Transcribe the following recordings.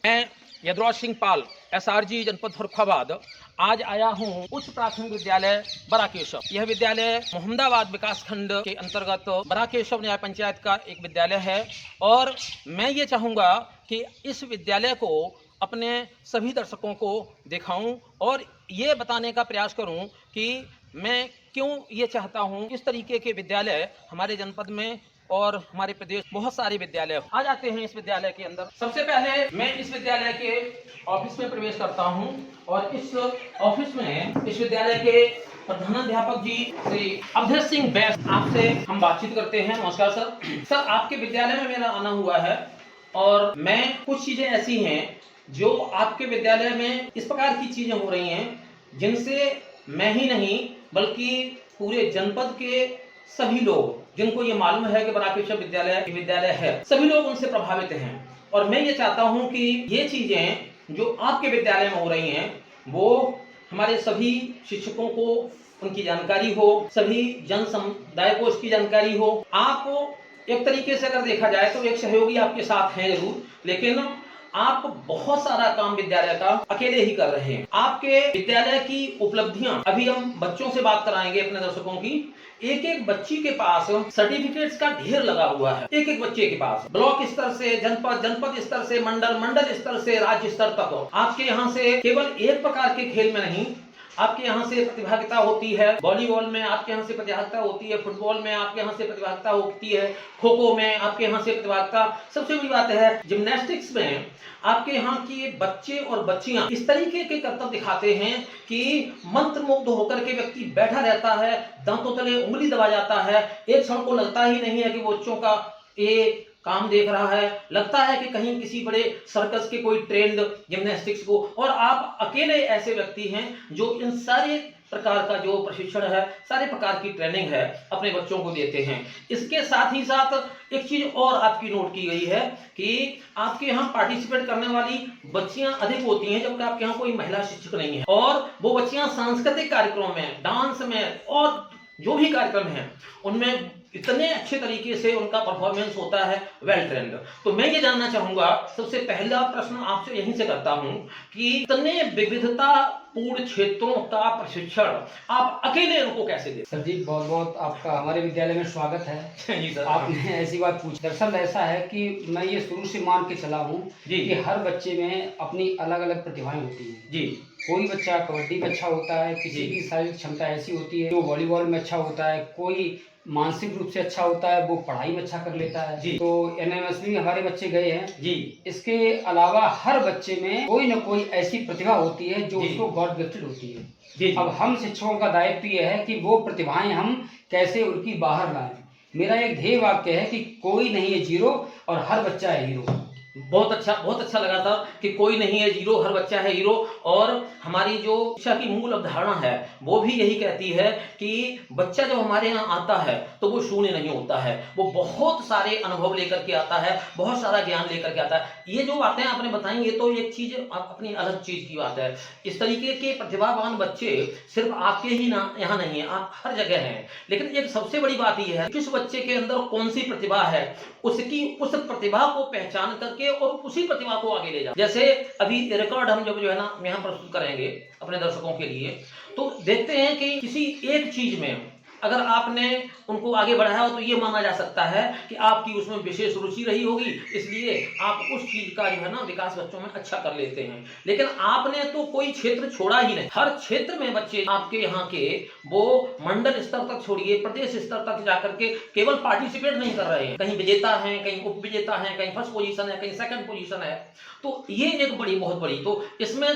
मैं यदुराज सिंह पाल एसआरजी जनपद फर्रुखाबाद आज आया हूँ उच्च प्राथमिक विद्यालय बराकेशव। यह विद्यालय मोहम्मदाबाद विकास खंड के अंतर्गत बराकेशव न्याय पंचायत का एक विद्यालय है और मैं ये चाहूँगा कि इस विद्यालय को अपने सभी दर्शकों को दिखाऊं और ये बताने का प्रयास करूं कि मैं क्यों ये चाहता हूं। इस तरीके के विद्यालय हमारे जनपद में और हमारे प्रदेश बहुत सारे विद्यालय आ जाते हैं इस विद्यालय के अंदर। सबसे पहले मैं इस विद्यालय के ऑफिस में प्रवेश करता हूं और इस ऑफिस में इस विद्यालय के प्रधानाध्यापक जी श्री अवधेश सिंह बैस आपसे हम बातचीत करते हैं। नमस्कार सर। सर, आपके विद्यालय में मेरा आना हुआ है और मैं कुछ चीजें ऐसी हैं जो आपके विद्यालय में इस प्रकार की चीजें हो रही हैं जिनसे मैं ही नहीं बल्कि पूरे जनपद के सभी लोग जिनको ये मालूम है कि बराकेशव विद्यालय है, सभी लोग उनसे प्रभावित हैं। और मैं ये चाहता हूं कि ये चीजें जो आपके विद्यालय में हो रही हैं वो हमारे सभी शिक्षकों को उनकी जानकारी हो, सभी जन समुदाय को उसकी जानकारी हो। आप एक तरीके से अगर देखा जाए तो एक सहयोगी आपके साथ हैं जरूर, लेकिन आप बहुत सारा काम विद्यालय का अकेले ही कर रहे हैं। आपके विद्यालय की उपलब्धियां अभी हम बच्चों से बात कराएंगे अपने दर्शकों की। एक एक बच्ची के पास सर्टिफिकेट्स का ढेर लगा हुआ है। एक एक बच्चे के पास ब्लॉक स्तर से जनपद स्तर से मंडल स्तर से राज्य स्तर तक आपके यहाँ से केवल एक प्रकार के खेल में नहीं, आपके यहाँ से प्रतिभागिता होती है। वॉलीबॉल में आपके यहाँ से प्रतिभागिता होती है, फुटबॉल में आपके यहाँ से प्रतिभागिता होती है, खो खो में आपके यहाँ से प्रतिभागिता, सबसे बड़ी बात है जिम्नास्टिक्स में आपके यहाँ की बच्चे और बच्चियां इस तरीके के करतब दिखाते हैं कि मंत्रमुग्ध होकर के व्यक्ति बैठा रहता है, दांतों तले उंगली दबा जाता है। एक क्षण को लगता ही नहीं है कि वो बच्चों का ये काम देख रहा है, लगता है कि कहीं किसी बड़े सर्कस के कोई ट्रेंड जिम्नास्टिक्स को। और आप अकेले ऐसे व्यक्ति हैं जो इन सारे प्रकार का जो प्रशिक्षण है, सारे प्रकार की ट्रेनिंग है अपने बच्चों को देते हैं। इसके साथ ही साथ एक चीज और आपकी नोट की गई है कि आपके यहाँ पार्टिसिपेट करने वाली बच्चियां अधिक होती हैं, जबकि आपके यहाँ कोई महिला शिक्षक नहीं है। और वो बच्चियां सांस्कृतिक कार्यक्रम में, डांस में और जो भी कार्यक्रम है उनमें इतने अच्छे तरीके से उनका परफॉर्मेंस होता है, वेल ट्रेंड। तो मैं ये जानना चाहूंगा, सबसे पहला प्रश्न आपसे यहीं से करता हूं कि इतने विविधता पूर्ण क्षेत्रों का प्रशिक्षण आप अकेले उनको कैसे देते? सर जी, बहुत बहुत आपका हमारे विद्यालय में स्वागत है। जी सर। आपने ऐसी बात पूछी। दरअसल ऐसा है कि मैं ये शुरू से मान के चला हूँ कि हर बच्चे में अपनी अलग अलग प्रतिभाएं होती हैं। जी, कोई बच्चा कबड्डी में अच्छा होता है, किसी की शारीरिक क्षमता ऐसी होती है, जो वॉलीबॉल में अच्छा होता है, कोई मानसिक रूप से अच्छा होता है, वो पढ़ाई में अच्छा कर लेता है। जी, तो एनएमएसबी में हमारे बच्चे गए हैं। जी, इसके अलावा हर बच्चे में कोई न कोई ऐसी प्रतिभा होती है जो उसको गॉड गिफ्टेड होती है। जी, अब हम शिक्षकों का दायित्व ये है कि वो प्रतिभाएं हम कैसे उनकी बाहर लाएं। मेरा एक ध्येय वाक्य है कि कोई नहीं है जीरो और हर बच्चा है हीरो। बहुत अच्छा लगा था कि कोई नहीं है जीरो, हर बच्चा है हीरो। और हमारी जो शिक्षा की मूल अवधारणा है वो भी यही कहती है कि बच्चा जब हमारे यहाँ आता है तो वो शून्य नहीं होता है, वो बहुत सारे अनुभव लेकर के आता है, बहुत सारा ज्ञान लेकर के आता है। ये जो बातें आपने बताई ये तो एक चीज अपनी अलग चीज की बात है। इस तरीके के प्रतिभावान बच्चे सिर्फ आपके ही यहाँ नहीं है, आप हर जगह हैं। लेकिन एक सबसे बड़ी बात यह है किस बच्चे के अंदर कौन सी प्रतिभा है, उसकी उस प्रतिभा को पहचान करके और उसी प्रतिभा को आगे ले जाए। जैसे अभी रिकॉर्ड हम जब जो है ना यहाँ प्रस्तुत करेंगे अपने दर्शकों के लिए, तो देखते हैं कि किसी एक चीज में अगर आपने उनको आगे बढ़ाया हो तो ये माना जा सकता है कि आपकी उसमें विशेष रुचि रही होगी, इसलिए आप उस चीज का जो है ना विकास बच्चों में अच्छा कर लेते हैं। लेकिन आपने तो कोई क्षेत्र छोड़ा ही नहीं, हर क्षेत्र में बच्चे आपके यहाँ के वो मंडल स्तर तक छोड़िए प्रदेश स्तर तक जाकर के केवल पार्टिसिपेट नहीं कर रहे हैं, कहीं विजेता हैं, कहीं उप विजेता हैं, कहीं फर्स्ट पोजीशन है, कहीं सेकंड पोजीशन है। तो ये एक बहुत बड़ी तो इसमें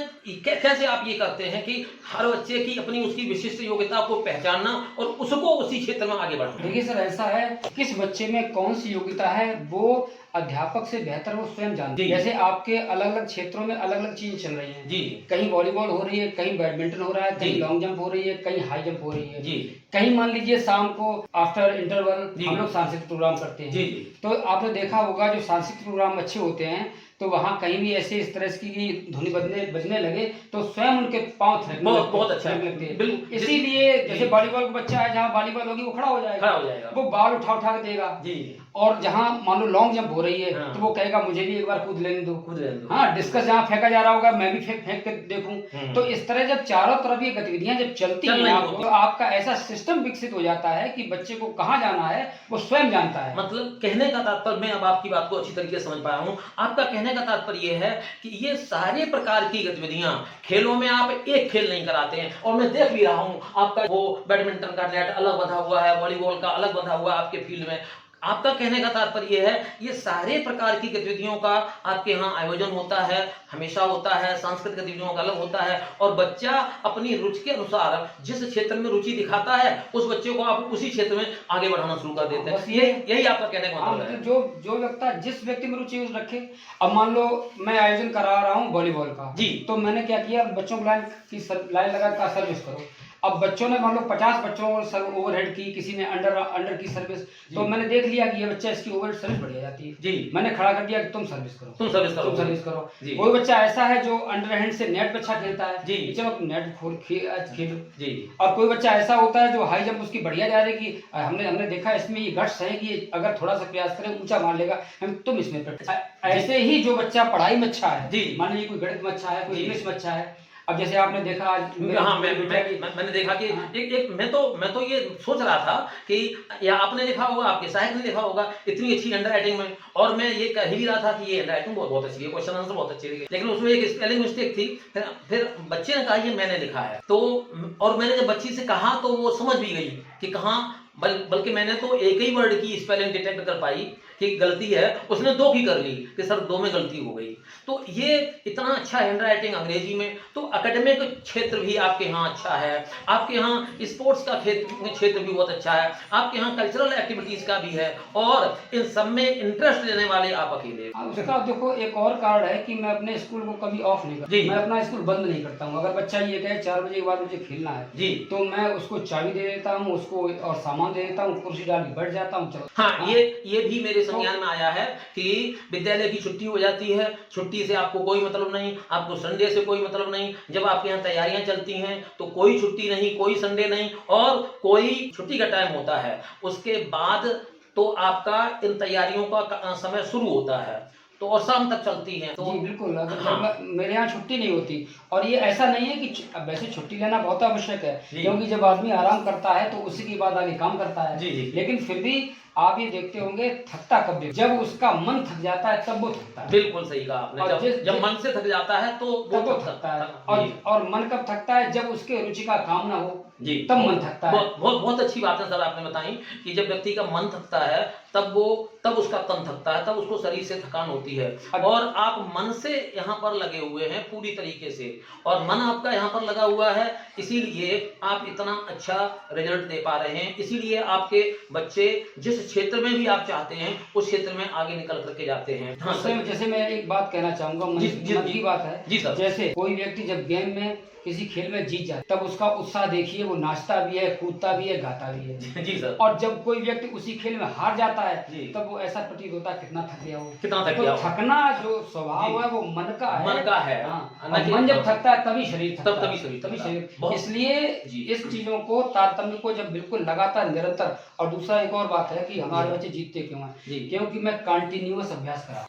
कैसे आप ये करते हैं कि हर बच्चे की अपनी उसकी विशिष्ट योग्यता को पहचानना और उसको उसी क्षेत्र में आगे बढ़ाना? देखिए सर, ऐसा है किस बच्चे में कौन सी योग्यता है वो अध्यापक से बेहतर वो स्वयं जानते हैं। जैसे आपके अलग अलग क्षेत्रों में अलग अलग चीजें चल रही हैं। जी, कहीं वॉलीबॉल हो रही है, कहीं बैडमिंटन हो रहा है, कहीं लॉन्ग जंप हो रही है, कहीं हाई जंप हो रही है। जी, कहीं मान लीजिए शाम को आफ्टर इंटरवल हम लोग सांस्कृतिक प्रोग्राम करते हैं। जी, तो आपने देखा होगा जो सांस्कृतिक प्रोग्राम अच्छे होते हैं तो वहाँ कहीं भी ऐसे इस तरह की धुनी बजने लगे तो स्वयं उनके पांव थिरकने बहुत अच्छा लगते हैं। इसीलिए जैसे वॉलीबॉल का बच्चा है, जहाँ वॉलीबॉल होगी वो खड़ा हो जाएगा, वो बॉल उठा के देगा। जी, और जहाँ मान लो लॉन्ग जंप हो रही है हाँ। तो वो कहेगा मुझे भी एक बार कूद लेने दो। खुद रहने दो। हाँ, डिस्कस जहाँ फेंका जा रहा होगा मैं भी फेंक फेंक के देखूं। तो इस तरह जब चारों तरफ ये गतिविधियां जब चलती चल हैं रही आपको, तो आपका ऐसा सिस्टम विकसित हो जाता है कि बच्चे को कहाँ जाना है वो स्वयं जानता है। मतलब कहने का तात्पर्य, मैं अब आपकी बात को अच्छी तरीके से समझ पाया हूँ। आपका कहने का तात्पर्य ये है कि ये सारे प्रकार की गतिविधियां खेलों में आप एक खेल नहीं कराते हैं। और मैं देख भी रहा हूँ आपका वो बैडमिंटन का नेट अलग बंधा हुआ है, वॉलीबॉल का अलग बंधा हुआ है आपके फील्ड में। आपका कहने का तात्पर्य ये है, ये सारे प्रकार की गतिविधियों का आपके यहाँ आयोजन होता है, हमेशा होता है, सांस्कृतिक गतिविधियों का अलग होता है, और बच्चा अपनी रुचि के अनुसार जिस क्षेत्र में रुचि दिखाता है उस बच्चे को आप उसी क्षेत्र में आगे बढ़ाना शुरू कर देते हैं। बस यही आपका कहने का मतलब है। जो व्यक्ति जिस व्यक्ति में रुचि रखे। अब मान लो मैं आयोजन करा रहा हूँ वॉलीबॉल का जी। तो मैंने क्या किया, बच्चों को लाइन लगा कर सर्विस करो। अब बच्चों ने मान लो 50 बच्चों को ओवरहेड की, किसी ने अंडर की सर्विस, तो मैंने देख लिया कि ये बच्चा इसकी ओवरहेड सर्विस बढ़िया जाती है जी। मैंने खड़ा कर दिया कि तुम सर्विस करो, तुम सर्विस करो। कोई बच्चा ऐसा है जो अंडरहैंड से नेट पे अच्छा खेलता है जी। चलो तुम नेट खेलो जी। और कोई बच्चा ऐसा होता है जो हाई जंप उसकी बढ़िया जा रही है, हमने देखा इसमें ये गट्स है कि अगर थोड़ा सा प्रयास करे ऊंचा मार लेगा, तुम इसमें ऐसे ही जो बच्चा पढ़ाई में अच्छा है जी, मान लीजिए कोई गणित में अच्छा है, कोई इंग्लिश में अच्छा है। अब जैसे आपने देखा आज हाँ, मैंने देखा कि एक मैं तो ये सोच रहा था कि या आपने देखा होगा, आपके सहायक ने देखा होगा इतनी अच्छी हैंड राइटिंग में, और मैं ये कह भी रहा था कि ये हैंड राइटिंग बहुत अच्छी है, क्वेश्चन आंसर बहुत अच्छे लिखे, लेकिन उसमें एक स्पेलिंग मिस्टेक थी। फिर बच्चे ने कहा ये मैंने लिखा है, तो और मैंने जब बच्ची से कहा तो वो समझ भी गई कि कहाँ, बल्कि मैंने तो एक ही वर्ड की स्पेलिंग डिटेक्ट कर पाई कि गलती है, उसने 2 की कर ली कि सर 2 में गलती हो गई। तो ये इतना अच्छा हैंड राइटिंग अंग्रेजी में, तो एकेडमिक क्षेत्र भी आपके यहाँ अच्छा है, आपके यहाँ स्पोर्ट्स का क्षेत्र भी बहुत अच्छा है, आपके यहाँ कल्चरल एक्टिविटीज का भी है, और इन सब में इंटरेस्ट लेने वाले आप अकेले। उसका देखो एक और कारण है कि मैं अपने स्कूल को कभी ऑफ नहीं करता, मैं अपना स्कूल बंद नहीं करता हूँ। अगर बच्चा ये कहे 4 बजे के बाद मुझे खेलना है जी, तो मैं उसको चाबी दे देता हूँ, उसको और सामान दे देता हूँ, कुर्सी डाल के बैठ जाता हूँ, चलो। हाँ, ये भी मेरे संज्ञान में आया है कि विद्यालय की छुट्टी हो जाती है, छुट्टी से आपको कोई मतलब नहीं, आपको संडे से कोई मतलब नहीं। जब आपके यहाँ तैयारियां चलती हैं तो कोई छुट्टी नहीं, कोई संडे नहीं, और कोई छुट्टी का टाइम होता है उसके बाद तो आपका इन तैयारियों का समय शुरू होता है, तो और शाम तक चलती है। तो जी बिल्कुल, हाँ। मेरे यहाँ छुट्टी नहीं होती, और ये ऐसा नहीं है कि वैसे छुट्टी लेना बहुत आवश्यक है, क्योंकि जब आदमी आराम करता है तो उसी के बाद आगे काम करता है जी। लेकिन फिर भी आप ये देखते होंगे थकता कब, जब उसका मन थक जाता है तब वो थकता है। बिल्कुल सही कहा आपने, जब मन से थक जाता है तो वो थकता है, और मन कब थकता है, जब उसके रुचि का काम ना हो जी, तब मन थकता है। बहुत अच्छी बात है सर आपने बताई कि जब व्यक्ति का मन थकता है तब उसका तन थकता है, तब उसको शरीर से थकान होती है। और आप मन से यहाँ पर लगे हुए हैं पूरी तरीके से, और मन आपका यहाँ पर लगा हुआ है, इसीलिए आप इतना अच्छा रिजल्ट दे पा रहे हैं, इसीलिए आपके बच्चे जिस क्षेत्र में भी आप चाहते हैं उस क्षेत्र में आगे निकल करके जाते हैं। हाँ, जैसे मैं एक बात कहना चाहूंगा, मन की बात है जी सर। जैसे कोई व्यक्ति जब गेम में किसी खेल में जीत जाए तब उसका उत्साह देखिए, वो नाचता भी है, कूदता भी है, गाता भी है जी सर। और जब कोई व्यक्ति उसी खेल में हार जाता है तब वो ऐसा प्रतीत होता है कितना थक गया हो, कितना थक गया। थकना जो स्वभाव है वो मन का है, हाँ। मन जब थकता है तभी शरीर थकता है, तभी शरीर। इसलिए इस चीजों को तारतम्य को जब बिल्कुल लगातार निरंतर, और दूसरा एक और बात है कि हमारे बच्चे जीतते क्यों हैं, क्योंकि मैं कंटिन्यूअस अभ्यास करा,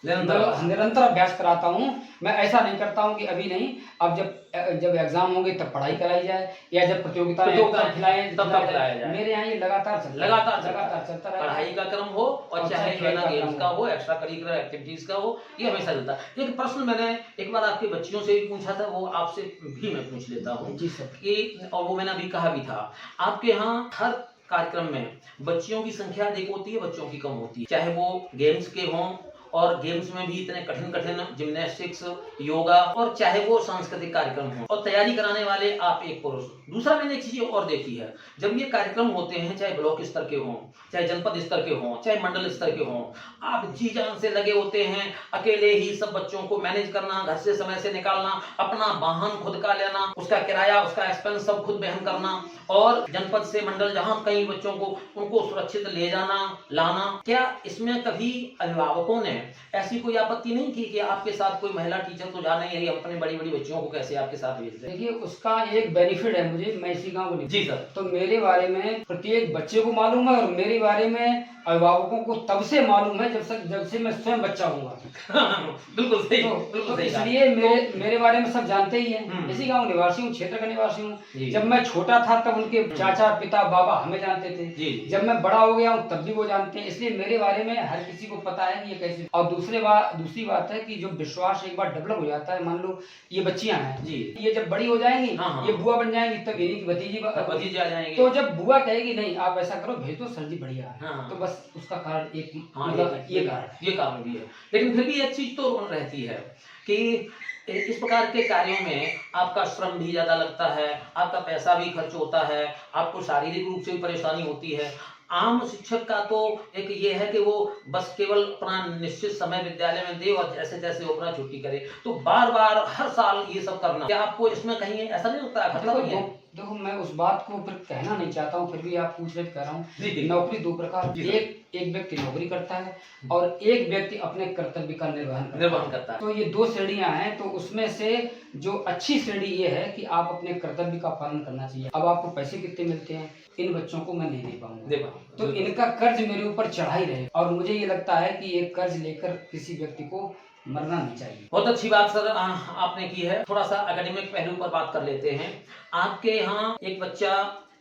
निरंतर अभ्यास कराता हूँ। मैं ऐसा नहीं करता हूँ कि अभी नहीं, अब जब एग्जाम होंगे तब पढ़ाई कराई जाए, या जब प्रतियोगिता खिलाएं तब खिलाया जाए। मेरे यहाँ ये लगातार चलता रहता है, पढ़ाई का क्रम हो और चाहे खेलना गेम्स का हो, एक्स्ट्रा करिकुलर एक्टिविटीज का हो, ये हमेशा चलता है। एक प्रश्न मैंने एक बार आपके बच्चियों से भी पूछा था, वो आपसे भी मैं पूछ लेता हूँ जी सर, कि और वो मैंने अभी कहा भी था, आपके यहाँ हर कार्यक्रम में बच्चियों की संख्या अधिक होती है, बच्चों की कम होती है, चाहे वो गेम्स के हों, और गेम्स में भी इतने कठिन जिम्नास्टिक्स, योगा, और चाहे वो सांस्कृतिक कार्यक्रम हो, और तैयारी कराने वाले आप एक पुरुष। दूसरा मैंने एक चीज और देखी है, जब ये कार्यक्रम होते हैं, चाहे ब्लॉक स्तर के हों, चाहे जनपद स्तर के हों, चाहे मंडल स्तर के हों, आप जी जान से लगे होते हैं, अकेले ही सब बच्चों को मैनेज करना, घर से समय से निकालना, अपना वाहन खुद का लेना, उसका किराया, उसका एक्सपेंस सब खुद वहन करना, और जनपद से मंडल जहां कई बच्चों को उनको सुरक्षित ले जाना लाना। क्या इसमें कभी अभिभावकों ने ऐसी कोई आपत्ति नहीं की कि आपके साथ कोई महिला टीचर तो जा नहीं रही, अपने बड़ी बच्चियों को कैसे आपके साथ भेज दें? देखिए उसका एक बेनिफिट है मुझे, मैं इसी गाँव को जी सर, तो मेरे बारे में प्रत्येक बच्चे को मालूम है, और मेरे बारे में अभिभावकों को तब से मालूम है जब से मैं स्वयं बच्चा हुआ। बिल्कुल सही, तो बिल्कुल सही कहा। इसलिए मेरे बारे में सब जानते ही हैं। इसी गांव निवासी हूँ, क्षेत्र का निवासी हूँ। जब मैं छोटा था तब उनके चाचा, पिता, बाबा हमें जानते थे। जब मैं बड़ा हो गया हूँ तब भी वो जानते हैं। इसलिए मेरे बारे में हर किसी को पता है कि ये कैसे। और दूसरी बात है कि जो विश्वास एक बार डेवलप हो जाता है, मान लो ये बच्चियां हैं जी, ये जब बड़ी हो जाएंगी, हाँ। ये बुआ बन जाएंगी, तब इन्हीं की भतीजी भतीजे आ जाएंगे। तो जब बुआ कहेगी नहीं आप ऐसा करो, भेज दो सर जी बढ़िया है, हाँ। तो बस उसका कारण एक हाँ, मतलब ये कारण भी है। लेकिन फिर भी एक चीज तो रहती है कि इस प्रकार के कार्यों में आपका श्रम भी ज्यादा लगता है, आपका पैसा भी खर्च होता है, आपको शारीरिक रूप से भी परेशानी होती है। आम शिक्षक का तो एक ये है कि वो बस केवल अपना निश्चित समय विद्यालय में दे और जैसे तैसे वो अपना छुट्टी करे। तो बार बार हर साल ये सब करना, क्या आपको इसमें कहीं ऐसा नहीं लगता है खतरा नहीं है? देखो मैं उस बात को फिर कहना नहीं चाहता हूँ, फिर भी आप पूछ रहे कह रहा हूँ। नौकरी दो प्रकार, एक व्यक्ति नौकरी करता है और एक व्यक्ति अपने कर्तव्य का निर्वहन करता है। तो ये दो श्रेणियां हैं। तो उसमें से जो अच्छी श्रेणी ये है कि आप अपने कर्तव्य का पालन करना चाहिए। अब आपको पैसे कितने मिलते हैं, इन बच्चों को मैं नहीं दे पाऊंगा, तो इनका कर्ज मेरे ऊपर चढ़ा ही रहे। और मुझे ये लगता है कि ये कर्ज लेकर किसी व्यक्ति को मरना नहीं चाहिए। बहुत अच्छी बात सर आपने की है। थोड़ा सा एकेडमिक पहलू पर बात कर लेते हैं। आपके यहाँ एक बच्चा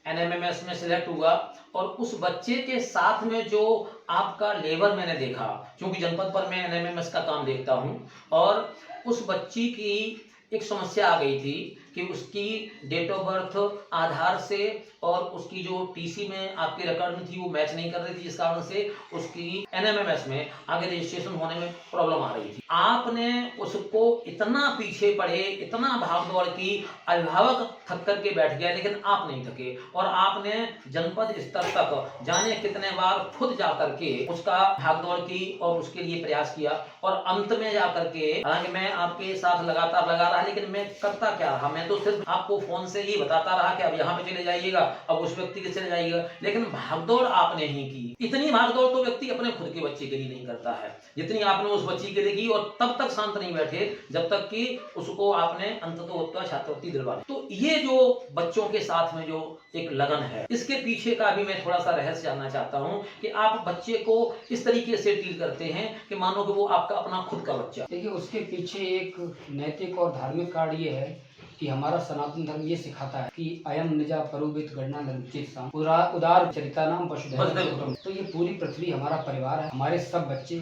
एनएमएमएस में सिलेक्ट हुआ और उस बच्चे के साथ में जो आपका लेबर मैंने देखा, क्योंकि जनपद पर मैं एनएमएमएस का काम देखता हूँ, और उस बच्ची की एक समस्या आ गई थी कि उसकी डेट ऑफ बर्थ आधार से और उसकी जो टीसी में आपकी रिकॉर्ड में थी वो मैच नहीं कर रही थी, जिस कारण से उसकी एनएमएमएस में आगे रजिस्ट्रेशन होने में प्रॉब्लम आ रही थी। आपने उसको इतना पीछे पड़े, इतना भाग दौड़ की, अभिभावक थक कर के बैठ गया, लेकिन आप नहीं थके और आपने जनपद स्तर तक जाने कितने बार खुद जा करके उसका भाग दौड़ की और उसके लिए प्रयास किया। और अंत में जा करके, हालांकि मैं आपके साथ लगातार लगा रहा, लेकिन मैं करता क्या रहा, मैं तो सिर्फ आपको फोन से ही बताता रहा कि अब यहाँ पे चले जाइएगा, अब उस व्यक्ति के चले जाइएगा, लेकिन भागदौड़ आपने ही की। इतनी भागदौड़ तो व्यक्ति अपने खुद के बच्चे के लिए नहीं करता है जितनी आपने उस बच्ची के लिए की, और तब तक शांत नहीं बैठे जब तक कि उसको आपने अंततः छात्रवृत्ति दिलवा दी। तो ये जो बच्चों के साथ में जो एक लगन है, इसके पीछे का भी मैं थोड़ा सा रहस्य जानना चाहता हूँ कि आप बच्चे को इस तरीके से डील करते हैं कि मानो कि वो आपका अपना खुद का बच्चा। देखिए उसके पीछे एक नैतिक और धार्मिक कारण ये है कि हमारा सनातन धर्म ये सिखाता है कि अयम निजा परुवित गणना निर्चित उदार चरिता नाम वसुधैव। तो ये पूरी पृथ्वी हमारा परिवार है, हमारे सब बच्चे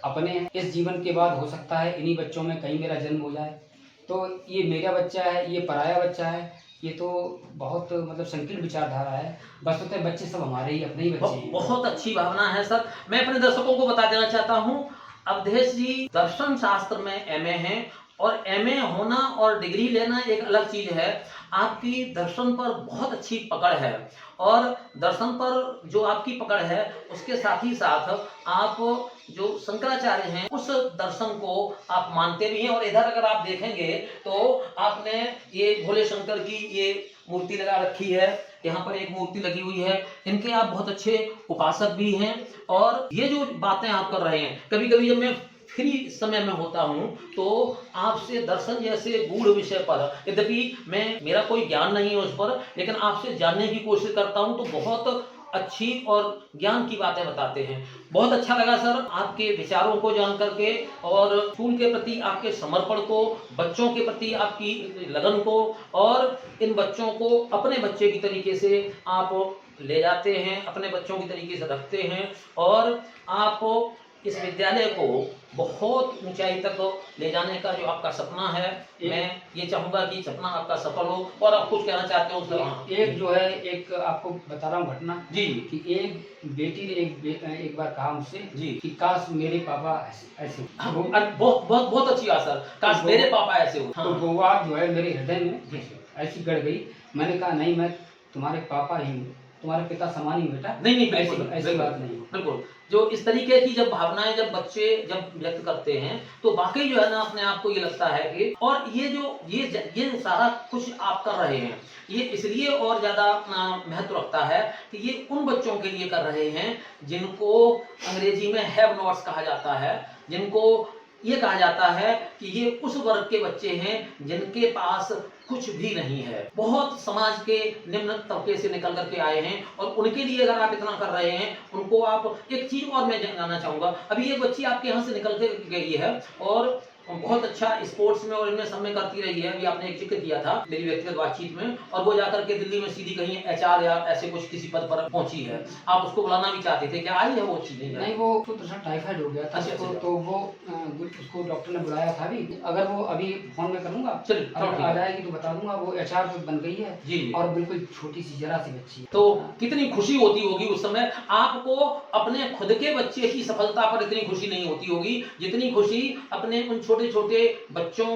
अपने हैं। इस जीवन के बाद हो सकता है इन्हीं बच्चों में कहीं मेरा जन्म हो जाए, तो ये मेरा बच्चा है, ये पराया बच्चा है, ये तो बहुत मतलब संकीर्ण विचारधारा है। बस तो बच्चे सब हमारे ही अपने ही बच्चे हैं। बहुत अच्छी भावना है सर। मैं अपने दर्शकों को बता देना चाहता हूँ, अवधेश जी दर्शन शास्त्र में एमए हैं, और एमए होना और डिग्री लेना एक अलग चीज है। आपकी दर्शन पर बहुत अच्छी पकड़ है, और दर्शन पर जो आपकी पकड़ है उसके साथ ही साथ आप जो शंकराचार्य हैं उस दर्शन को आप मानते भी हैं। और इधर अगर आप देखेंगे तो आपने ये भोले शंकर की ये मूर्ति लगा रखी है, यहाँ पर एक मूर्ति लगी हुई है, इनके आप बहुत अच्छे उपासक भी हैं। और ये जो बातें आप कर रहे हैं, कभी कभी जब मैं फ्री समय में होता हूं तो आपसे दर्शन जैसे गूढ़ विषय पर, यद्यपि मेरा कोई ज्ञान नहीं है उस पर, लेकिन आपसे जानने की कोशिश करता हूं तो बहुत अच्छी और ज्ञान की बातें बताते हैं। बहुत अच्छा लगा सर आपके विचारों को जान करके, और स्कूल के प्रति आपके समर्पण को, बच्चों के प्रति आपकी लगन को, और इन बच्चों को अपने बच्चे की तरीके से आप ले जाते हैं, अपने बच्चों की तरीके से रखते हैं, और आप इस विद्यालय को बहुत ऊंचाई तक ले जाने का जो आपका सपना है, मैं ये चाहूंगा कि सपना आपका सफल हो। और आप कुछ कहना चाहते हो सर? एक जो है, एक आपको बता रहा हूँ घटना जी, कि एक बेटी ने एक बार कहा मुझसे जी कि काश मेरे पापा ऐसे। बहुत बहुत बहुत अच्छी बात सर, काश मेरे पापा ऐसे हो। तो वो बात जो है मेरे हृदय में ऐसी गड़ गई। मैंने कहा नहीं, मैं तुम्हारे पापा ही हूँ, तुम्हारे पिता समान ही बेटा। नहीं, ऐसी बात नहीं। बिल्कुल, जो इस तरीके की जब भावनाएं जब बच्चे जब व्यक्त करते हैं तो वाकई जो है ना अपने आप को ये लगता है कि, और ये सारा कुछ आप कर रहे हैं, ये इसलिए और ज्यादा महत्व रखता है कि ये उन बच्चों के लिए कर रहे हैं जिनको अंग्रेजी में हैव नॉट्स कहा जाता है, जिनको ये कहा जाता है कि ये उस वर्ग के बच्चे हैं जिनके पास कुछ भी नहीं है, बहुत समाज के निम्न तबके से निकल करके आए हैं, और उनके लिए अगर आप इतना कर रहे हैं, उनको आप एक चीज और मैं जानना चाहूंगा। अभी एक बच्ची आपके यहाँ से निकल के गई है और बहुत अच्छा स्पोर्ट्स में और इनमें सब में करती रही है। अभी आपने एक जिक्र किया था मेरी व्यक्तिगत बातचीत में, और वो जाकर के दिल्ली में सीधी कहीं एचआर या ऐसे कुछ किसी पद पर पहुंची है। आप उसको बुलाना भी चाहते थे, क्या आई है वो चीज? नहीं, वो तो टाइफाइड हो गया था। अच्छा, उसको अच्छा। तो वो उसको डॉक्टर ने बुलाया था भी। अगर वो अभी फोन में करूंगा, चलिए, अगर ठीक आ है। जाएगी तो बता दूंगा। वो एचआर बन गई है जी। और बिल्कुल छोटी सी जरा सी बच्ची है। तो कितनी खुशी होती होगी उस समय आपको, अपने खुद के बच्चे की सफलता पर इतनी खुशी नहीं होती होगी जितनी खुशी अपने उन छोटे छोटे बच्चों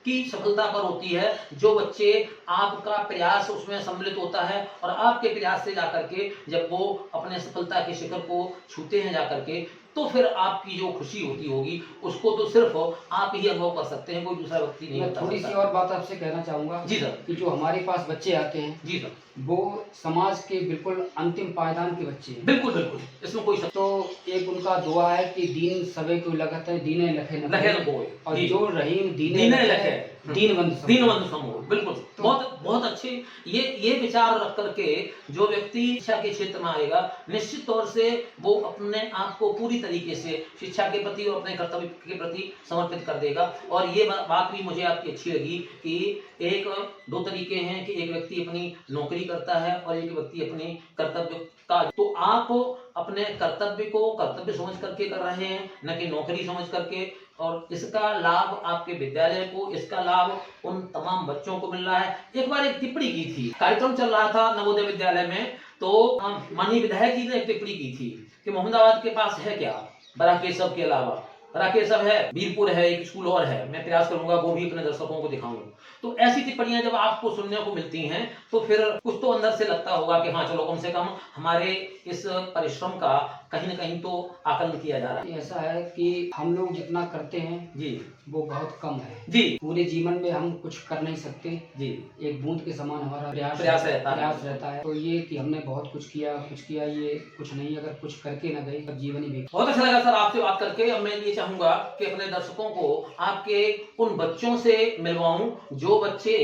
की सफलता पर होती है, जो बच्चे आपका प्रयास उसमें सम्मिलित होता है, और आपके प्रयास से जाकर के जब वो अपने सफलता के शिखर को छूते हैं जाकर के, तो फिर आपकी जो खुशी होती होगी उसको तो सिर्फ आप ही अनुभव कर सकते हैं, कोई दूसरा व्यक्ति नहीं मैं बता थोड़ी सी सकता। और बात आपसे कहना चाहूंगा। जी सर। कि जो हमारे पास बच्चे आते हैं, जी सर। वो समाज के बिल्कुल अंतिम पायदान के बच्चे हैं। बिल्कुल बिल्कुल, इसमें कोई शक। तो एक उनका दुआ है कि दीन सबे को लगत है, दीने लखे न लखे कोई। न कोई। और जी। जो रहीम दीने दीने लखे, लखे, दीनबंधु समो। दीनबंधु समो, बिल्कुल। बहुत बहुत अच्छे ये विचार रख करके जो व्यक्ति शिक्षा के क्षेत्र में आएगा, निश्चित तौर से वो अपने आप को पूरी तरीके से शिक्षा के प्रति और अपने कर्तव्य के प्रति समर्पित कर देगा। और ये बात भी मुझे आपकी अच्छी लगी कि एक दो तरीके हैं कि एक व्यक्ति अपनी नौकरी करता है और एक व्यक्ति अपने कर्तव्य का, तो आप अपने कर्तव्य को कर्तव्य समझ करके कर रहे हैं, न कि नौकरी समझ करके, और इसका लाभ आपके विद्यालय को, इसका लाभ उन तमाम बच्चों को मिल रहा है। एक बार एक टिप्पणी की थी, कार्यक्रम चल रहा था नवोदय विद्यालय में, तो माननीय विधायक जी ने एक टिप्पणी की थी कि मोहम्मदाबाद के पास है क्या बराकेशव के अलावा। बराकेशव है, वीरपुर है, एक स्कूल और है, मैं प्रयास करूंगा वो भी अपने दर्शकों को दिखाऊंगा। तो ऐसी टिप्पणियां जब आपको सुनने को मिलती हैं तो फिर कुछ तो अंदर से लगता होगा कि हाँ चलो, कम से कम हमारे इस परिश्रम का कहीं न कहीं तो आकलन किया जा रहा है। ऐसा है कि हम लोग जितना करते हैं जी वो बहुत कम है। जी पूरे जीवन में हम कुछ कर नहीं सकते जी। एक बूंद के समान हमारा प्रयास रहता है। तो ये कि हमने बहुत कुछ किया, ये कुछ नहीं। अगर कुछ करके ना गए तब जीवन ही बेकार। बहुत अच्छा लगा सर आपसे बात करके। अब मैं ये चाहूंगा कि अपने दर्शकों को आपके उन बच्चों से मिलवाऊं जो बच्चे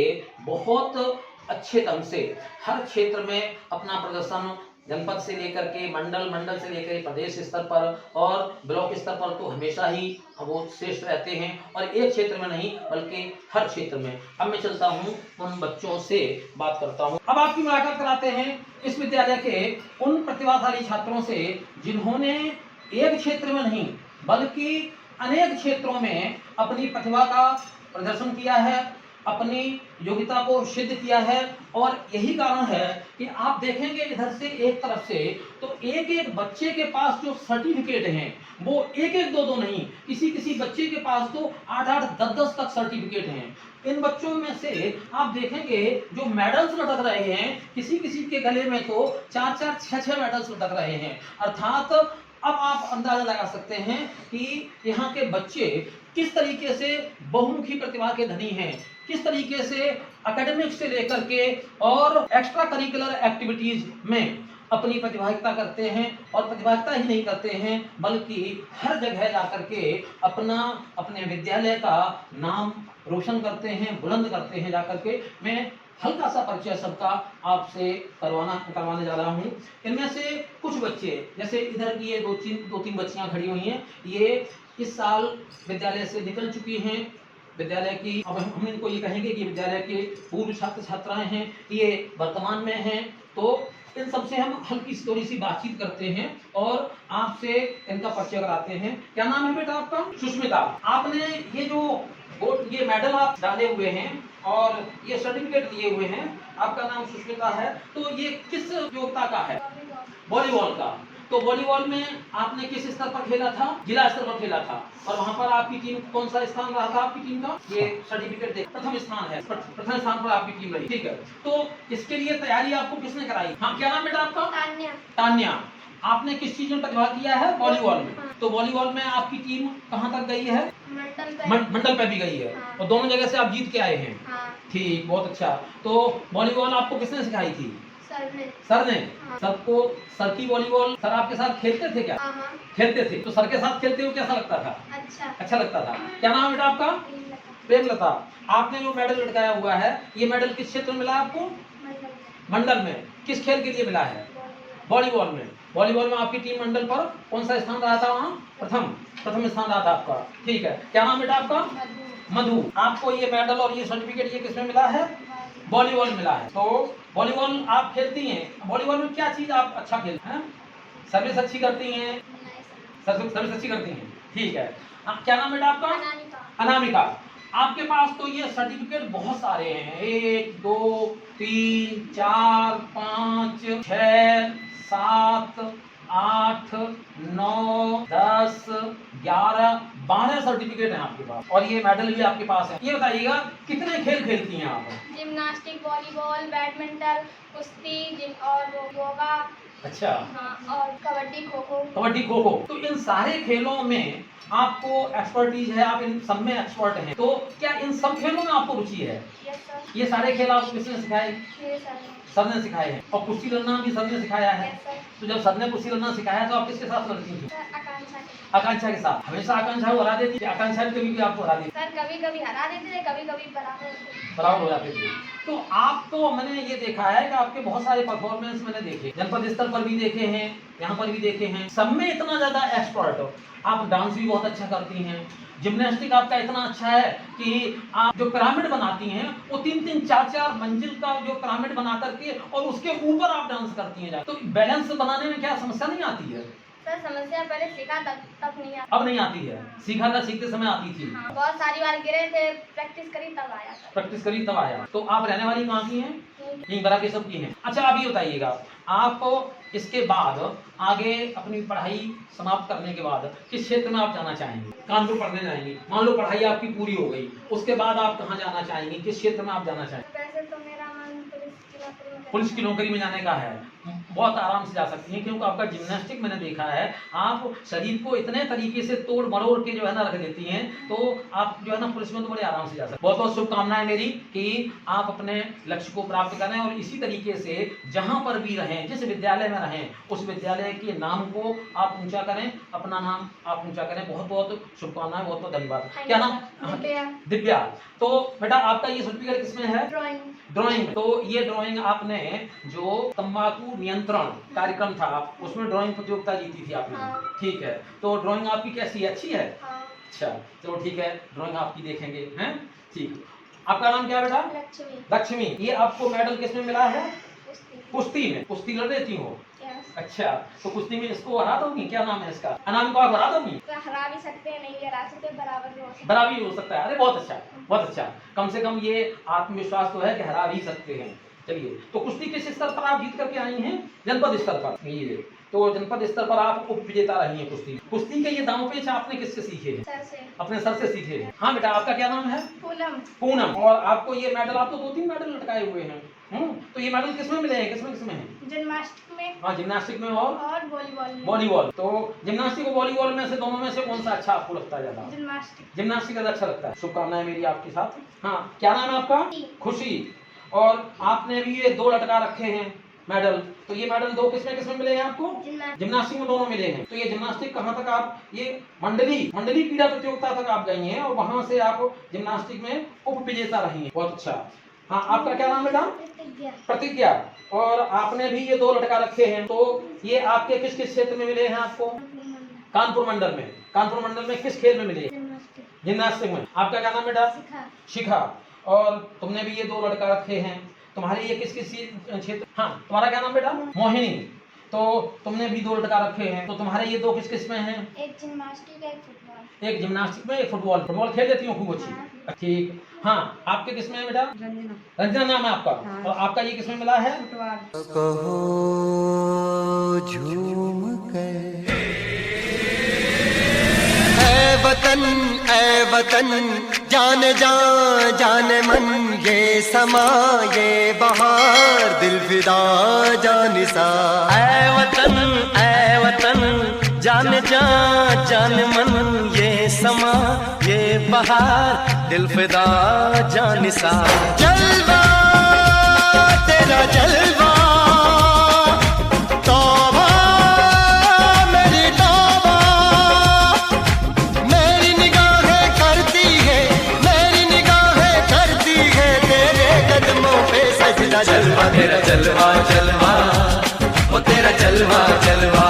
बहुत अच्छे ढंग से हर क्षेत्र में अपना प्रदर्शन, जनपद से लेकर के मंडल से लेकर प्रदेश स्तर पर और ब्लॉक स्तर पर तो हमेशा ही वो श्रेष्ठ रहते हैं, और एक क्षेत्र में नहीं बल्कि हर क्षेत्र में। अब मैं चलता हूँ उन बच्चों से बात करता हूँ। अब आपकी मुलाकात कराते हैं इस विद्यालय के उन प्रतिभाशाली छात्रों से जिन्होंने एक क्षेत्र में नहीं बल्कि अनेक क्षेत्रों में अपनी प्रतिभा का प्रदर्शन किया है, अपनी योग्यता को सिद्ध किया है। और यही कारण है कि आप देखेंगे इधर से एक तरफ से तो एक एक बच्चे के पास जो सर्टिफिकेट हैं वो एक एक दो दो नहीं, किसी बच्चे के पास तो 8-8 10-10 तक सर्टिफिकेट हैं। इन बच्चों में से आप देखेंगे जो मेडल्स लटक रहे हैं, किसी के गले में तो 4-4 6-6 मेडल्स लटक रहे हैं। अर्थात अब आप अंदाजा लगा सकते हैं कि यहाँ के बच्चे किस तरीके से बहुमुखी प्रतिभा के धनी हैं, किस तरीके से एकेडमिक्स से लेकर के और एक्स्ट्रा करिकुलर एक्टिविटीज में अपनी प्रतिभागिता करते हैं। और प्रतिभागिता ही नहीं करते हैं बल्कि हर जगह जाकर के अपने विद्यालय का नाम रोशन करते हैं, बुलंद करते हैं जाकर के। मैं हल्का सा परिचय सबका आपसे करवाने जा रहा हूँ। इनमें से कुछ बच्चे, जैसे इधर की ये दो तीन बच्चियां खड़ी हुई हैं, ये इस साल विद्यालय से निकल चुकी हैं। विद्यालय की, अब हम इनको ये कहेंगे कि विद्यालय के पूर्व छात्र छात्राएं हैं, ये वर्तमान में हैं। तो इन सबसे हम हल्की सी थोड़ी सी बातचीत करते हैं और आपसे इनका परिचय कराते हैं। क्या नाम है बेटा आपका? सुष्मिता। आपने ये मेडल आप डाले हुए हैं और ये सर्टिफिकेट लिए हुए हैं, आपका नाम सुष्मिता है, तो ये किस योग्यता का है? वॉलीबॉल का। तो वॉलीबॉल में आपने किस स्तर पर खेला था? जिला स्तर पर खेला था। और वहां पर आपकी टीम कौन सा स्थान रहा था आपकी टीम का? ये सर्टिफिकेट देख, प्रथम स्थान है, प्रथम स्थान पर आपकी टीम रही। ठीक है, तो इसके लिए तैयारी आपको किसने कराई? हाँ, क्या नाम बेटा आपका? तान्या। आपने किस चीज में प्रतिभा किया है? वॉलीबॉल में। तो वॉलीबॉल में आपकी टीम कहाँ तक गई है? मंडल पे भी गई है। और दोनों जगह से आप जीत के आए हैं। ठीक, बहुत अच्छा। तो वॉलीबॉल आपको किसने सिखाई थी? सर ने सबको सर की वॉलीबॉल सर आपके साथ खेलते थे क्या? खेलते थे। तो सर के साथ खेलते हुए कैसा लगता था? अच्छा लगता था। क्या नाम है बेटा आपका? प्रेमलता। आपने जो मेडल लटकाया हुआ है ये मेडल किस क्षेत्र में मिला आपको? मंडल में। किस खेल के लिए मिला है? वॉलीबॉल में। वॉलीबॉल में आपकी टीम मंडल पर कौन सा स्थान रहा था? वहाँ प्रथम स्थान रहा था आपका। ठीक है। क्या नाम बेटा आपका? मधु। आपको ये मेडल और ये सर्टिफिकेट ये किसमें मिला है? वॉलीबॉल मिला है। तो वॉलीबॉल आप खेलती हैं। वॉलीबॉल में क्या चीज आप अच्छा खेलते हैं? सर्विस अच्छी करती हैं? सर्विस अच्छी करती हैं। ठीक है। क्या नाम बेटा आपका? अनामिका। आपके पास तो ये सर्टिफिकेट बहुत सारे हैं। 1 2 3 4 5 6 7 8 9 10 11 12 सर्टिफिकेट हैं आपके पास और ये मेडल भी आपके पास है। ये बताइएगा कितने खेल खेलती हैं आप? जिम्नास्टिक, वॉलीबॉल, बैडमिंटन, कुश्ती और योगा। अच्छा। हाँ, और कबड्डी, खो खो। कबड्डी, खो खो। तो इन सारे खेलों में आपको एक्सपर्टीज है, आप इन सब में एक्सपर्ट हैं। तो क्या इन सब खेलों में आपको रुचि है? Yes sir. ये सारे खेल आपको किसने सिखाए? मेरे सर ने। सर ने सिखाए हैं। और कुश्ती लड़ना भी सर ने सिखाया है। Yes sir. तो जब सर ने कुश्ती लड़ना सिखाया तो आप किसके साथ लड़ती थी? सर आकांक्षा के। आकांक्षा के साथ। हमेशा आकांक्षा को हरा देती थी? आकांक्षा भी कभी आपको हरा देती? सर कभी कभी हरा देते थे, कभी कभी बराबर हो जाते थे। तो आप तो मैंने ये देखा है कि आपके बहुत सारे परफॉर्मेंस मैंने देखे, जनपद स्तर पर भी देखे हैं, यहाँ पर भी देखे हैं। सब में इतना ज्यादा एक्सपर्ट हो। आप डांस भी बहुत अच्छा करती हैं। जिम्नास्टिक आपका इतना अच्छा है कि आप जो पिरामिड बनाती हैं वो 3-3 4-4 मंजिल का जो पिरामिड बना करके और उसके ऊपर आप डांस करती हैं। तो बैलेंस बनाने में क्या समस्या नहीं आती है? सर समस्या पहले सीखा तब नहीं आती। अब नहीं आती है। सीखा था, सीखते समय आती थी। हाँ, बहुत सारी बार गिरे थे, प्रैक्टिस करी तब आया सर। प्रैक्टिस करी तब आया। तो आप रहने वाली कहाँ की हैं? यहीं बराकेशव की हैं। अच्छा आप ये बताइएगा, आप इसके बाद आगे अपनी पढ़ाई समाप्त करने के बाद किस क्षेत्र में आप जाना चाहेंगे? कानपुर पढ़ने जाएंगे। मान लो पढ़ाई आपकी पूरी हो गई, उसके बाद आप कहाँ जाना चाहेंगे? किस क्षेत्र में आप जाना चाहेंगे? वैसे तो मेरा मन पुलिस की नौकरी में जाने का है। बहुत आराम से जा सकती हैं क्योंकि आपका जिम्नास्टिक मैंने देखा है, आप शरीर को इतने तरीके से तोड़ मरोड़ के जो है ना रख देती हैं, तो आप जो है ना पुलिस में तो बड़े आराम से जा सकते हैं। बहुत बहुत शुभकामनाएं मेरी कि आप अपने लक्ष्य को प्राप्त करें और इसी तरीके से जहां पर भी रहें, जिस विद्यालय में रहें, उस विद्यालय के नाम को आप ऊंचा करें, अपना नाम आप ऊंचा करें। बहुत बहुत शुभकामनाएं, बहुत बहुत धन्यवाद। क्या नाम? दिव्या। तो बेटा आपका ये सर्टिफिकेट किसमें है? ड्राइंग में। तो ये ड्राइंग आपने जो तंबाकू नियंत्रण कार्यक्रम था उसमें ड्राइंग प्रतियोगिता जीती थी आपने। हाँ। ठीक है। तो ड्राइंग आपकी कैसी है? अच्छी है? हाँ। अच्छा चलो ठीक है, ड्राइंग आपकी देखेंगे हैं। ठीक। आपका नाम क्या बेटा? लक्ष्मी। ये आपको मेडल किसमें मिला है? कुश्ती में। कुश्ती लड़ देती हो? अच्छा, तो कुश्ती में इसको हरा दोगी? क्या नाम है इसका? अनाम को आप हरा दोगी? हरा भी सकते हैं, नहीं हरा सकते, बराबर भी हो सकता है। बराबर भी हो सकता है। अरे बहुत अच्छा, बहुत अच्छा। कम से कम ये आत्मविश्वास तो है कि हरा भी सकते हैं। चलिए, तो कुश्ती किस स्तर पर आप जीत करके आई हैं? जनपद स्तर पर। ये तो जनपद स्तर पर आप उप विजेता रही हैं कुश्ती। कुश्ती के ये दांव पेच आपने किससे सीखे हैं? सर से। अपने सर से सीखे हैं। हाँ बेटा, आपका क्या नाम है? पूनम। और आपको ये मेडल, आप तो 2-3 मेडल लटकाए हुए हैं। तो ये मेडल किसमें मिले हैं? किसमें हैं? जिम्नास्टिक में। हाँ, जिम्नास्टिक में और वॉलीबॉल में। वॉलीबॉल। तो जिम्नास्टिक और वॉलीबॉल में से दोनों में से कौन सा अच्छा आपको लगता है ज्यादा? जिम्नास्टिक ज्यादा अच्छा लगता है। शुभकामनाएं मेरी आपके साथ। हाँ, क्या नाम है आपका? खुशी। और आपने भी ये 2 लटका रखे हैं मेडल। तो ये मेडल 2 किसमें मिले हैं आपको? जिम्नास्टिक में दोनों मिले हैं। तो ये जिम्नास्टिक कहाँ तक आप, ये मंडली क्रीड़ा प्रतियोगिता तक आप गई हैं और वहां से आप जिम्नास्टिक में उप विजेता रही हैं। बहुत अच्छा। हाँ, आपका क्या नाम बेटा? प्रतिज्ञा। और आपने भी ये 2 लटका रखे हैं। तो ये आपके किस किस क्षेत्र में मिले हैं आपको? कानपुर मंडल में। कानपुर मंडल में किस खेल में मिले? जिम्नास्टिक में। आपका क्या नाम बेटा? शिखा। और तुमने भी ये 2 लटका रखे हैं। तुम्हारे ये किस किस क्षेत्र? हाँ, तुम्हारा क्या नाम बेटा? मोहिनी। तो तुमने भी 2 लटका रखे हैं। तो तुम्हारे ये 2 किस किस में हैं? एक जिम्नास्टिक, एक फुटबॉल। एक जिम्नास्टिक में, एक फुटबॉल। फुटबॉल खेल लेती हूँ खूब अच्छी। हाँ। ठीक। हाँ, आपके किसमें है बेटा? रंजना नाम है आपका। हाँ। और आपका ये किसमें मिला है? कहो झूम कर ऐ वतन जान जान मन, ये समा ये बहार दिल फिदा जानिसा। ऐ वतन जान जान मन, ये समा ये बहार दिल फिदा जानिसा। जलवा तेरा जलवा तेरा जलवा जलवा, ओ तेरा जलवा जलवा,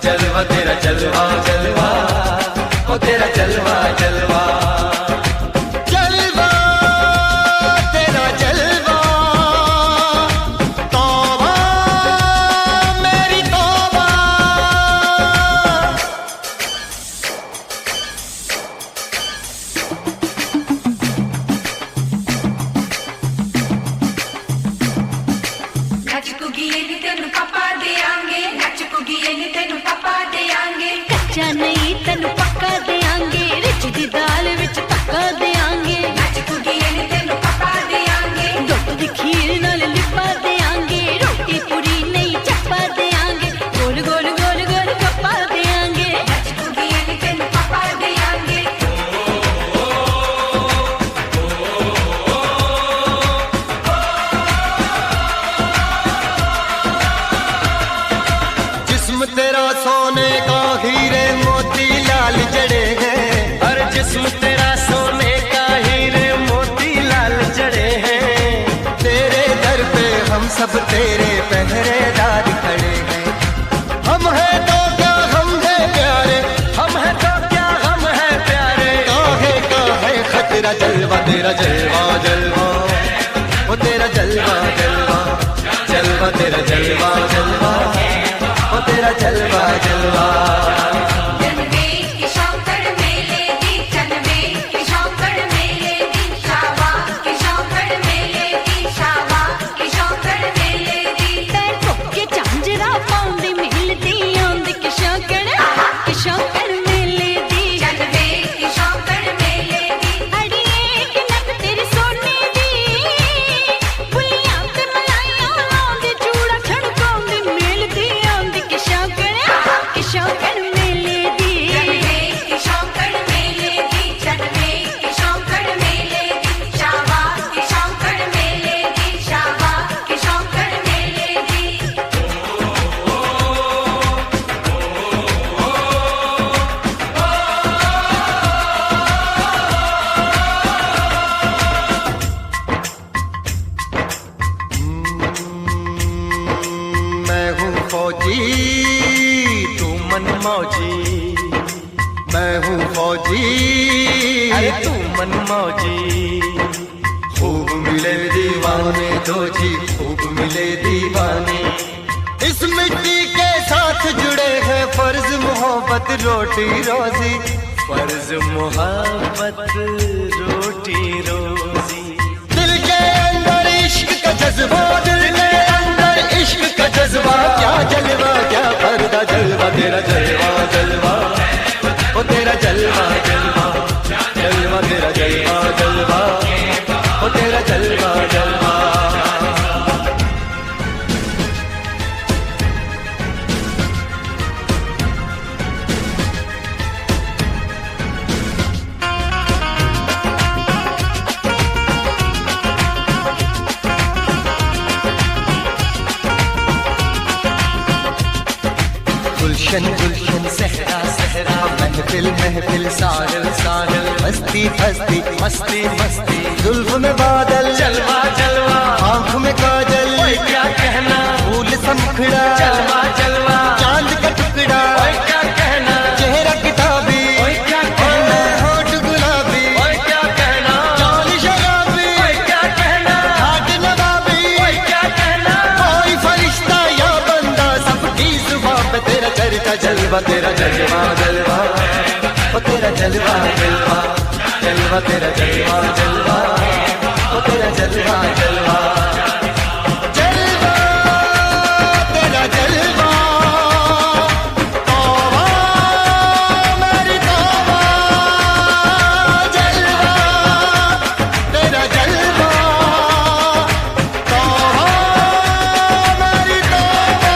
जलवा तेरा जलवा जलवा, ओ तेरा जलवा जलवा, जलवा तेरा जलवा, तौबा मेरी तौबा। नच कुगिए नी तेनू पापा देंगे, नच कुगिए नी तेनू पापा देंगे, कच्चा नहीं तेनू पक्का देंगे, रिच दी दाल विच तक्का देंगे, नच कुगिए नी तेनू पापा देंगे, दुध दी खीर नाल लिपा देंगे, रोटी पूरी नहीं चप्पा देंगे, गोल गोल गोल गोल गप्पा देंगे। नच कुगिए नी तेनू पापा देंगे। जिस्म तेरा सोने का हीरे मोती लाल जड़े हैं, हर जिस्म तेरा सोने का हीरे मोती लाल जड़े हैं, तेरे दर पे हम सब तेरे पहरेदार खड़े हैं, हम हैं तो क्या हम हैं प्यारे, हम हैं तो क्या हम हैं प्यारे, काहे खतरा जलवा तेरा जलवा जलवा, ओ तेरा जलवा जलवा, जलवा तेरा जलवा जलवा, ओ तेरा जलवा जलवा। जनवे की शौकड़ मेले दी, जनवे की शौकड़ मेले दी, शावा की शौकड़ मेले दी, शावा की शौकड़ मेले दी। पैर धोके झांजरा पाउंदी मिलदी आंदी किशोकड़ मेले दी, जनवे की शौकड़ मेले दी, अड़िए कि नक तेरी सोने दी, बुलियां ते मलाइयां लाउंदी, चूड़ा छड़काउंदी मिलदी आंदी किशोकड़ मेले दी। जनवे की शौकड़ मेले दी, जनवे की शौकड़ मेले दी, शावा की शौकड़ मेले दी, शावा की शौकड़ मेले दी। मैं हूँ फौजी तू मन मौजी, मैं हूँ फौजी अरे तू मन मौजी, खूब मिले दीवाने दो जी, खूब मिले दीवाने, इस मिट्टी के साथ जुड़े हैं फर्ज मोहब्बत रोटी रोजी, फर्ज मोहब्बत रोटी रोजी, दिल के अंदर इश्क का जज्बा, दिल के अंदर इश्क का जज्बा, क्या जलवा क्या पर्दा जलवा तेरा जलवा जलवा, ओ तेरा जलवा जलवा, जलवा तेरा जलवा जलवा, ओ तेरा जलवा जलवा। गुलशन गुलशन सहरा सहरा, महफिल महफिल साहिल साहिल, मस्ती मस्ती मस्ती मस्ती, जुल्फ में बादल जलवा जलवा, आँख में काजल क्या कहना, फूल समखड़ा जलवा जलवा, चांद का टुकड़ा क्या कहना, चेहरा किताबी क्या कहना, होठ गुलाबी क्या कहना, चाल शराबी क्या कहना, हाथ नवाबी क्या कहना, कोई फरिश्ता या बंदा सबकी जुबां पे तेरा चर्चा जलवा तेरा जलवा जलवा, ओ तेरा जलवा जलवा, जलवा तेरा जलवा जलवा, ओ तेरा जलवा जलवा, जलवा तेरा जलवा, तौबा मेरी तौबा, जलवा तेरा जलवा, तौबा मेरी तौबा,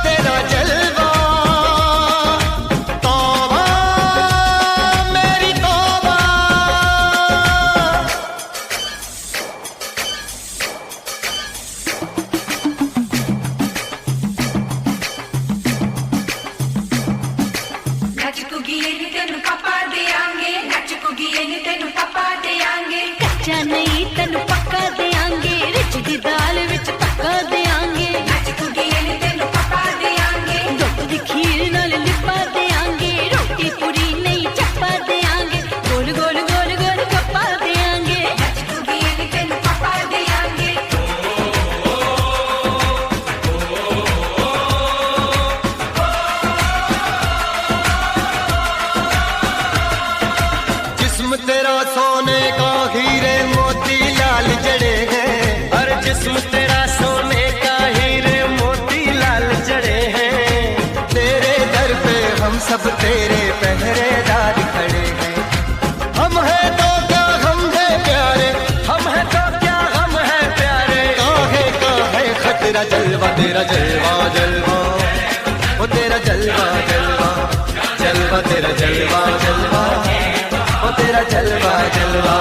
तेरा जलवा, तौबा मेरी तौबा। नच कुगिए नी तेनू पापा देंगे, नच कुगिए नी तेनू पापा देंगे, कच्चा नहीं तेनू पक्का देंगे, तेरा सोने का हीरे मोती लाल जड़े हैं, हर जिस्म तेरा सोने का हीरे मोती लाल जड़े हैं। तेरे दर पे हम सब तेरे पहरेदार खड़े हैं। हम हैं तो क्या हम है प्यारे, हम हैं तो क्या हम है प्यारे। काहे काहे खतरा जलवा तेरा जलवा जलवा, ओ तेरा जलवा जलवा, जलवा तेरा जलवा जलवा, ओ तेरा जलवा जलवा।